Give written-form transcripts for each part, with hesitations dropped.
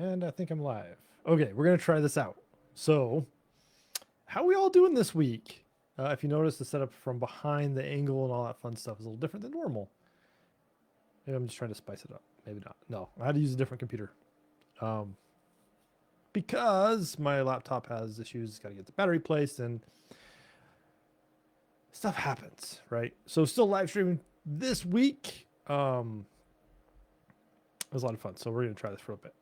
And I think I'm live. Okay, we're going to try this out. So, how are we all doing this week? If you notice, the setup from behind the angle and all that fun stuff is a little different than normal. Maybe I'm just trying to spice it up. Maybe not. No, I had to use a different computer. Um, because my laptop has issues, it's got to get the battery placed, and stuff happens, right? So, still live streaming this week. It was a lot of fun. So, we're going to try this for a bit.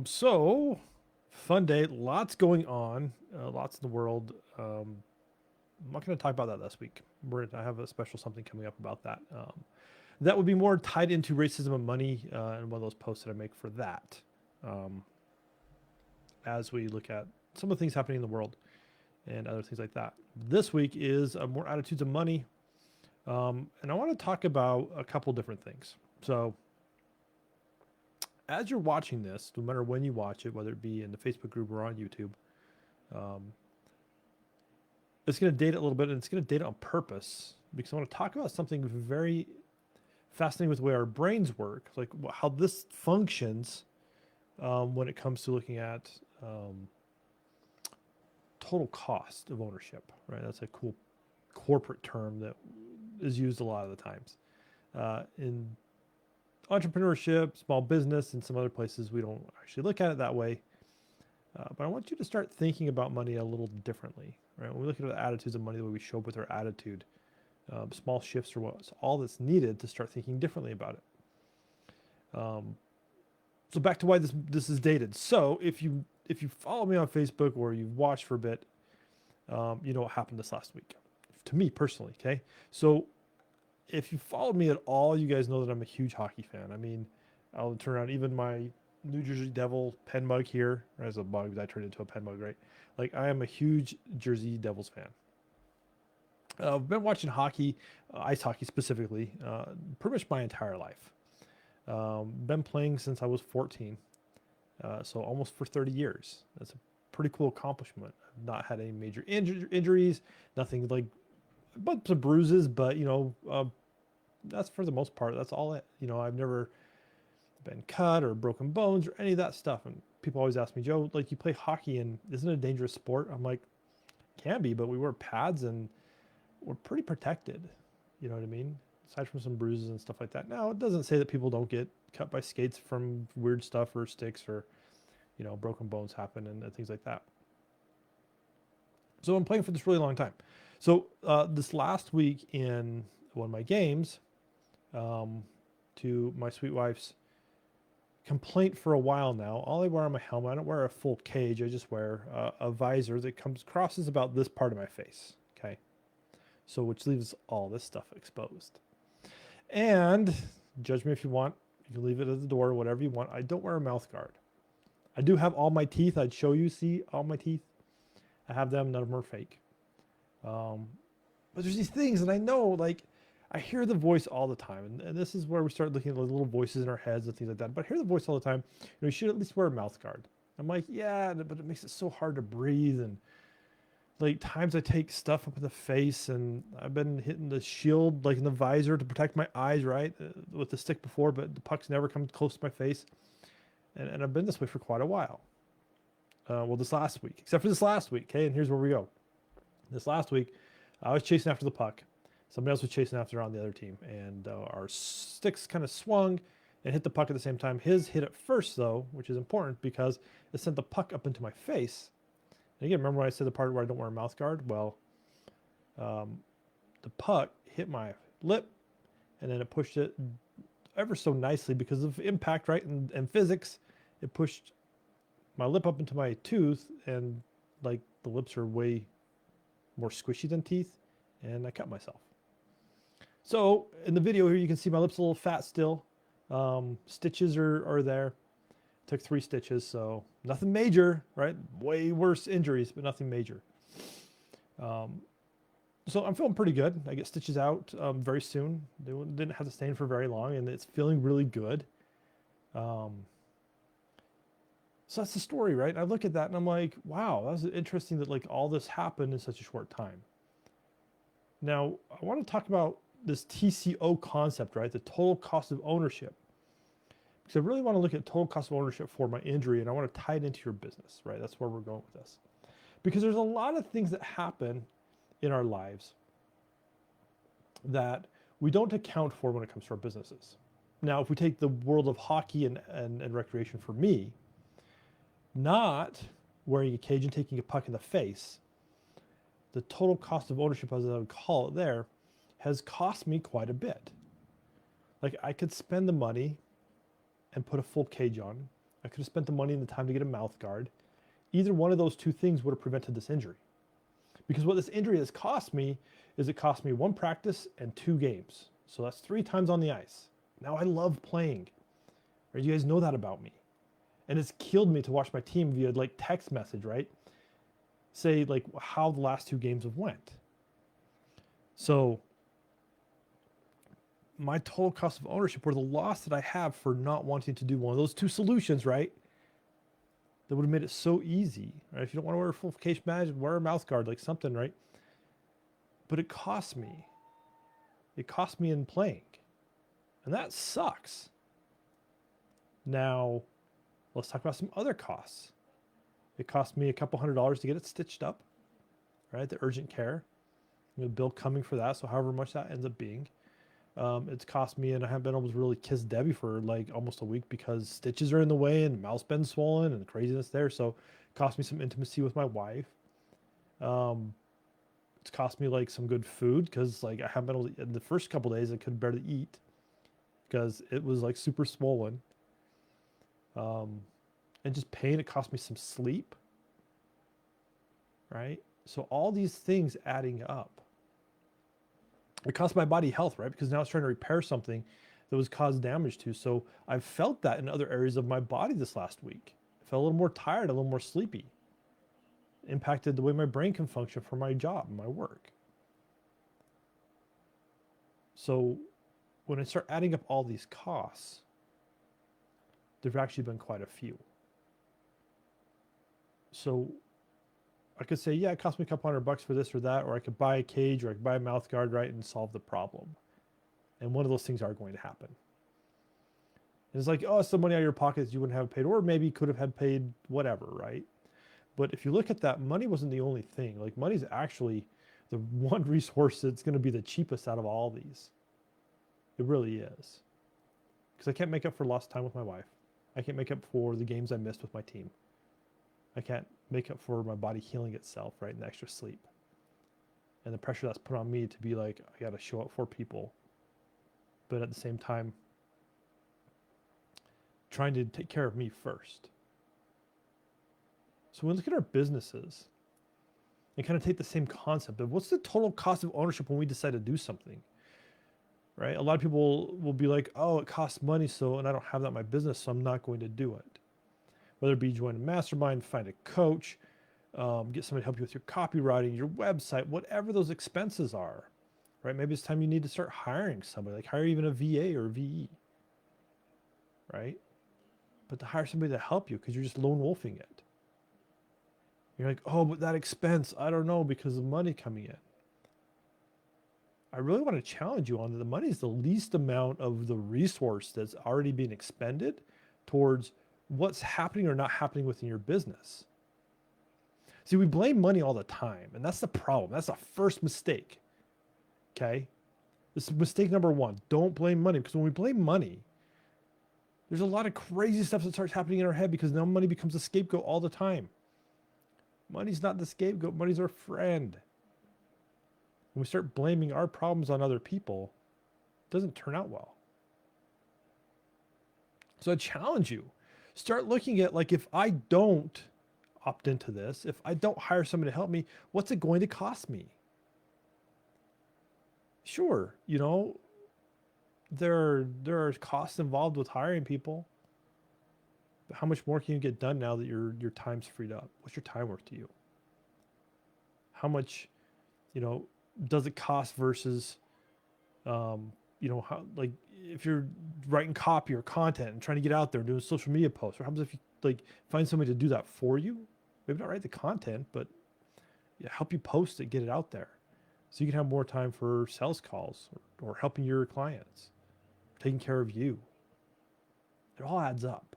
So fun day, lots going on, lots in the world. I'm not going to talk about that this week. I have a special something coming up about that. That would be more tied into racism and money, and one of those posts that I make for that. Um, as we look at some of the things happening in the world and other things like that. This week is more attitudes of money, and I want to talk about a couple different things. So as you're watching this, no matter when you watch it, whether it be in the Facebook group or on YouTube, um, it's going to date it a little bit, and it's going to date it on purpose because I want to talk about something very fascinating with the way our brains work, like how this functions when it comes to looking at total cost of ownership, right? That's a cool corporate term that is used a lot of the times. In entrepreneurship, small business, and some other places, we don't actually look at it that way. But I want you to start thinking about money a little differently, right? When we look at the attitudes of money, the way we show up with our attitude, small shifts are what's all that's needed to start thinking differently about it. So back to why this is dated. So if you follow me on Facebook or you've watched for a bit, you know what happened this last week to me personally. Okay, so if you followed me at all, you guys know that I'm a huge hockey fan. I mean, I'll turn around even my New Jersey Devil pen mug here, or as a mug that turned into a pen mug, right? Like I am a huge Jersey Devils fan. I've been watching hockey, ice hockey specifically, pretty much my entire life. Been playing since I was 14, so almost for 30 years. That's a pretty cool accomplishment. I've not had any major injuries, nothing like a bunch of bruises, but that's for the most part. That's all it. I've never been cut or broken bones or any of that stuff. And people always ask me, Joe, like you play hockey and isn't it a dangerous sport? I'm like, can be, but we wear pads and we're pretty protected. You know what I mean? Aside from some bruises and stuff like that. Now, it doesn't say that people don't get cut by skates from weird stuff or sticks or, broken bones happen and things like that. So I'm playing for this really long time. So this last week in one of my games, to my sweet wife's complaint for a while now, all I wear on my helmet, I don't wear a full cage. I just wear a visor that crosses about this part of my face. Okay. So which leaves all this stuff exposed. And judge me if you want. You can leave it at the door, whatever you want. I don't wear a mouth guard. I do have all my teeth. I'd show you, see all my teeth. I have them. None of them are fake. But there's these things, and I know, like, I hear the voice all the time, and this is where we start looking at the little voices in our heads and things like that. But I hear the voice all the time. You should at least wear a mouth guard. I'm like, yeah, but it makes it so hard to breathe, and like times I take stuff up in the face, and I've been hitting the shield, like in the visor, to protect my eyes, right, with the stick before, but the pucks never come close to my face, and I've been this way for quite a while. Well, this last week, except for this last week, okay, and here's where we go. This last week, I was chasing after the puck. Somebody else was chasing after on the other team, and our sticks kind of swung and hit the puck at the same time. His hit it first, though, which is important because it sent the puck up into my face. And again, remember when I said the part where I don't wear a mouth guard? Well, the puck hit my lip, and then it pushed it ever so nicely because of impact, right, and physics. It pushed my lip up into my tooth, and like the lips are way more squishy than teeth, and I cut myself. So in the video here, you can see my lips a little fat still. Stitches are there. Took 3 stitches, so nothing major, right? Way worse injuries, but nothing major. So I'm feeling pretty good. I get stitches out very soon. They didn't have to stay in for very long, and it's feeling really good. So that's the story, right? And I look at that and I'm like, wow, that was interesting that like all this happened in such a short time. Now, I want to talk about this TCO concept, right? The total cost of ownership. because I really want to look at total cost of ownership for my injury, and I want to tie it into your business, right? That's where we're going with this. Because there's a lot of things that happen in our lives that we don't account for when it comes to our businesses. Now, if we take the world of hockey and recreation for me, not wearing a cage and taking a puck in the face, the total cost of ownership, as I would call it there, has cost me quite a bit. Like, I could spend the money and put a full cage on. I could have spent the money and the time to get a mouth guard. Either one of those two things would have prevented this injury. Because what this injury has cost me is it cost me 1 practice and 2 games. So that's 3 times on the ice. Now I love playing. Right? You guys know that about me. And it's killed me to watch my team via like text message, right? Say like how the last 2 games have went. So my total cost of ownership, or the loss that I have for not wanting to do one of those 2 solutions, right? That would have made it so easy, right? If you don't want to wear a full cage badge, wear a mouth guard, like something, right? But it cost me. It cost me in playing. And that sucks. Now, let's talk about some other costs. It cost me a couple $100 to get it stitched up, right? The urgent care. The bill coming for that, so however much that ends up being. It's cost me, and I haven't been able to really kiss Debbie for like almost a week because stitches are in the way and mouth's been swollen and craziness there. So it cost me some intimacy with my wife. It's cost me like some good food because like I haven't been able to, in the first couple of days I could barely eat because it was like super swollen. And just pain, it cost me some sleep. Right? So all these things adding up. It cost my body health, right? Because now it's trying to repair something that was caused damage to. So I've felt that in other areas of my body this last week. I felt a little more tired, a little more sleepy. Impacted the way my brain can function for my job and my work. So when I start adding up all these costs, there've actually been quite a few. So I could say, yeah, it cost me a couple $100 for this or that, or I could buy a cage, or I could buy a mouth guard, right, and solve the problem. And one of those things are going to happen. And it's like, oh, it's the money out of your pockets you wouldn't have paid, or maybe could have had paid whatever, right? But if you look at that, money wasn't the only thing. Like, money's actually the one resource that's going to be the cheapest out of all these. It really is. Because I can't make up for lost time with my wife. I can't make up for the games I missed with my team. I can't make up for my body healing itself, right? And extra sleep. And the pressure that's put on me to be like, I got to show up for people. But at the same time, trying to take care of me first. So when we look at our businesses and kind of take the same concept of what's the total cost of ownership when we decide to do something, right? A lot of people will be like, oh, it costs money, so, and I don't have that in my business, so I'm not going to do it. Whether it be join a mastermind, find a coach, get somebody to help you with your copywriting, your website, whatever those expenses are, right? Maybe it's time you need to start hiring somebody, like hire even a VA or a VE, right? But to hire somebody to help you because you're just lone wolfing it. You're like, oh, but that expense, I don't know, because of money coming in. I really want to challenge you on that. The money is the least amount of the resource that's already being expended towards what's happening or not happening within your business. See, we blame money all the time, and that's the problem. That's the first mistake. Okay? This is mistake number 1. Don't blame money, because when we blame money, there's a lot of crazy stuff that starts happening in our head because now money becomes a scapegoat all the time. Money's not the scapegoat. Money's our friend. When we start blaming our problems on other people, it doesn't turn out well. So I challenge you. Start looking at, like, if I don't opt into this, if I don't hire somebody to help me, what's it going to cost me? Sure, you know, there are costs involved with hiring people. But how much more can you get done now that your time's freed up? What's your time worth to you? How much, you know, does it cost versus, you know, how, like, if you're writing copy or content and trying to get out there and doing social media posts, or how about if you like find somebody to do that for you? Maybe not write the content, but yeah, help you post it, get it out there, so you can have more time for sales calls or helping your clients, taking care of you. It all adds up.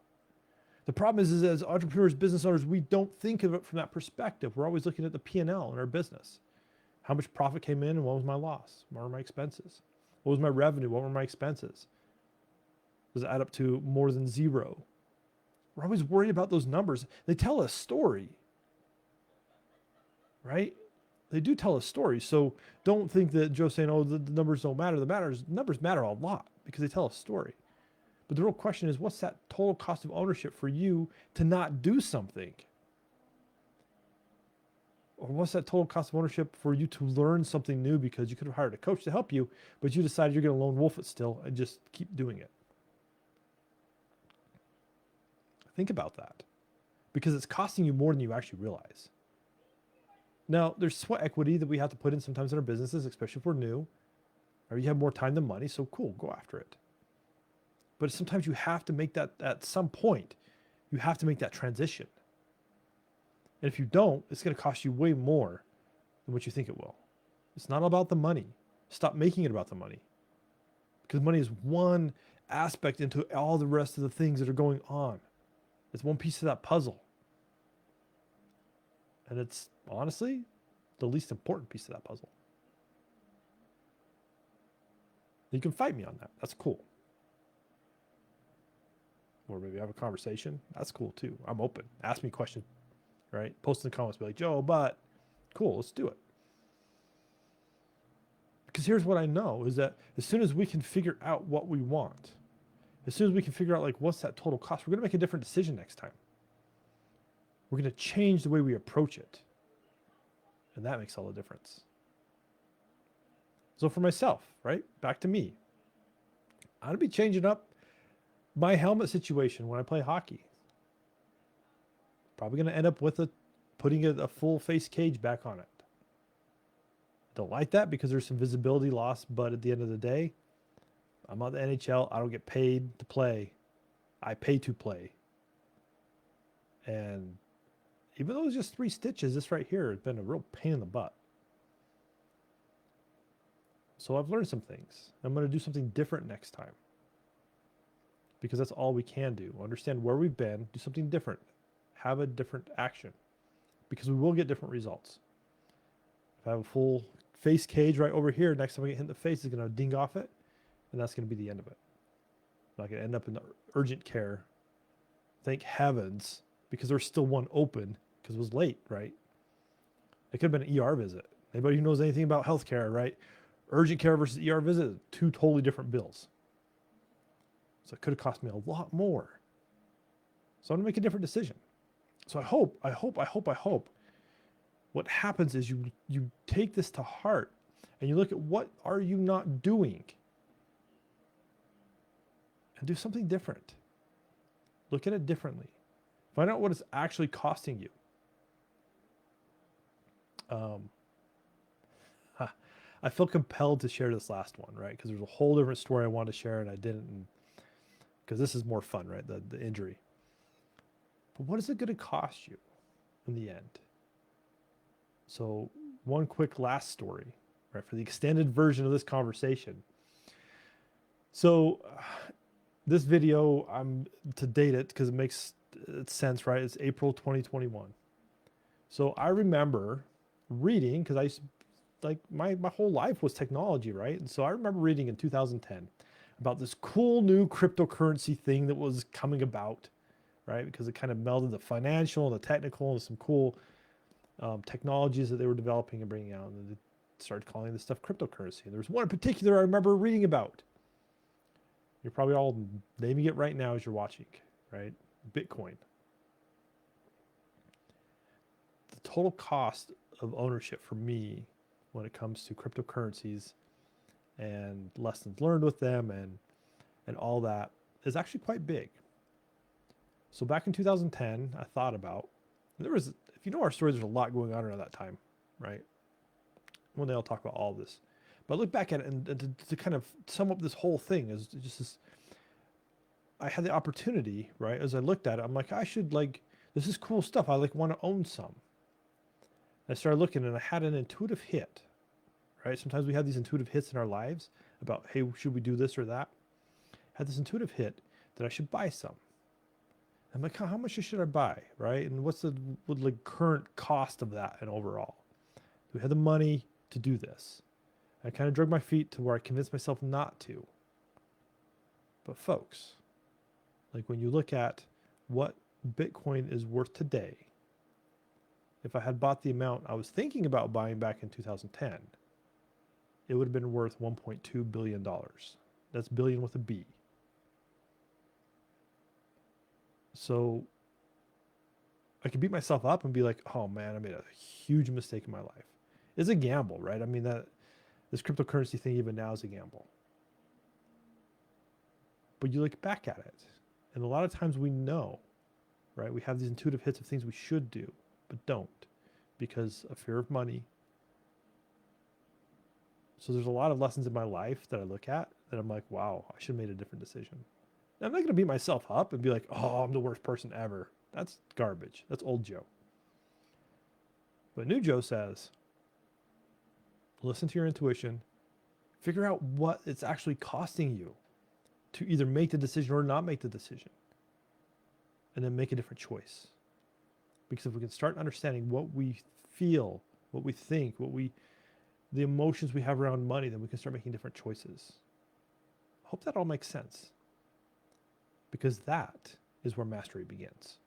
The problem is as entrepreneurs, business owners, we don't think of it from that perspective. We're always looking at the P&L in our business. How much profit came in and what was my loss? What were my expenses? What was my revenue? What were my expenses? Does it add up to more than zero? We're always worried about those numbers. They tell a story, right? They do tell a story. So don't think that Joe's saying, oh, the numbers don't matter. The numbers matter a lot because they tell a story. But the real question is, what's that total cost of ownership for you to not do something? Or what's that total cost of ownership for you to learn something new because you could have hired a coach to help you, but you decided you're going to lone wolf it still and just keep doing it? Think about that, because it's costing you more than you actually realize. Now, there's sweat equity that we have to put in sometimes in our businesses, especially if we're new, or you have more time than money. So cool, go after it. But sometimes you have to make that, at some point, you have to make that transition. And if you don't, it's going to cost you way more than what you think it will. It's not about the money. Stop making it about the money, because money is one aspect into all the rest of the things that are going on. It's one piece of that puzzle. And it's honestly the least important piece of that puzzle. You can fight me on that. That's cool. Or maybe have a conversation. That's cool too. I'm open. Ask me questions, right? Post in the comments, be like, Joe, but cool, let's do it. Because here's what I know is that as soon as we can figure out what we want, as soon as we can figure out like what's that total cost, we're going to make a different decision next time. We're going to change the way we approach it. And that makes all the difference. So for myself, right? Back to me. I'm going to be changing up my helmet situation when I play hockey. Probably going to end up with putting a full face cage back on it. Don't like that because there's some visibility loss, but at the end of the day, I'm on the NHL. I don't get paid to play. I pay to play. And even though it's just 3 stitches, this right here has been a real pain in the butt. So I've learned some things. I'm going to do something different next time, because that's all we can do. Understand where we've been, do something different, have a different action, because we will get different results. If I have a full face cage right over here, next time I get hit in the face, it's going to ding off it, and that's going to be the end of it. I'm not going to end up in the urgent care. Thank heavens, because there's still one open because it was late, right? It could have been an ER visit. Anybody who knows anything about healthcare, right? Urgent care versus ER visit, 2 totally different bills. So it could have cost me a lot more. So I'm going to make a different decision. So I hope what happens is you take this to heart and you look at what are you not doing and do something different. Look at it differently. Find out what it's actually costing you. I feel compelled to share this last one, right? Because there's a whole different story I wanted to share and I didn't, because this is more fun, right? The injury. But what is it going to cost you in the end? So one quick last story, right? For the extended version of this conversation. So this video, I'm to date it because it makes sense, right? It's April 2021. So I remember reading, because I used to, like my whole life was technology, right? And so I remember reading in 2010 about this cool new cryptocurrency thing that was coming about, right? Because it kind of melded the financial and the technical and some cool technologies that they were developing and bringing out. And they started calling this stuff cryptocurrency. And there was one in particular I remember reading about. You're probably all naming it right now as you're watching, right? Bitcoin. The total cost of ownership for me when it comes to cryptocurrencies and lessons learned with them and all that is actually quite big. So back in 2010, I thought about, there was, if you know our story, there's a lot going on around that time, right? One day I'll talk about all of this. But I look back at it and to kind of sum up this whole thing is just this, I had the opportunity, right? As I looked at it, I'm like, I should this is cool stuff. I want to own some. I started looking and I had an intuitive hit, right? Sometimes we have these intuitive hits in our lives about, hey, should we do this or that? I had this intuitive hit that I should buy some. I'm like, how much should I buy, right? And what's the current cost of that and overall? Do we have the money to do this? I kind of drug my feet to where I convinced myself not to. But folks, like when you look at what Bitcoin is worth today, if I had bought the amount I was thinking about buying back in 2010, it would have been worth $1.2 billion. That's billion with a B. So I could beat myself up and be like, oh man, I made a huge mistake in my life. It's a gamble, right? I mean, that this cryptocurrency thing even now is a gamble. But you look back at it, and a lot of times we know, right? We have these intuitive hits of things we should do, but don't because of fear of money. So there's a lot of lessons in my life that I look at that I'm like, wow, I should have made a different decision. I'm not going to beat myself up and be like, oh, I'm the worst person ever. That's garbage. That's old Joe. But new Joe says, listen to your intuition, figure out what it's actually costing you to either make the decision or not make the decision, and then make a different choice. Because if we can start understanding what we feel, what we think, the emotions we have around money, then we can start making different choices. I hope that all makes sense. Because that is where mastery begins.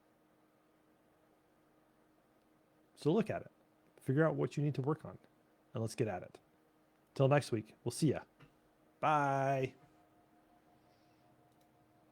So look at it. Figure out what you need to work on. And let's get at it. Till next week. We'll see ya. Bye.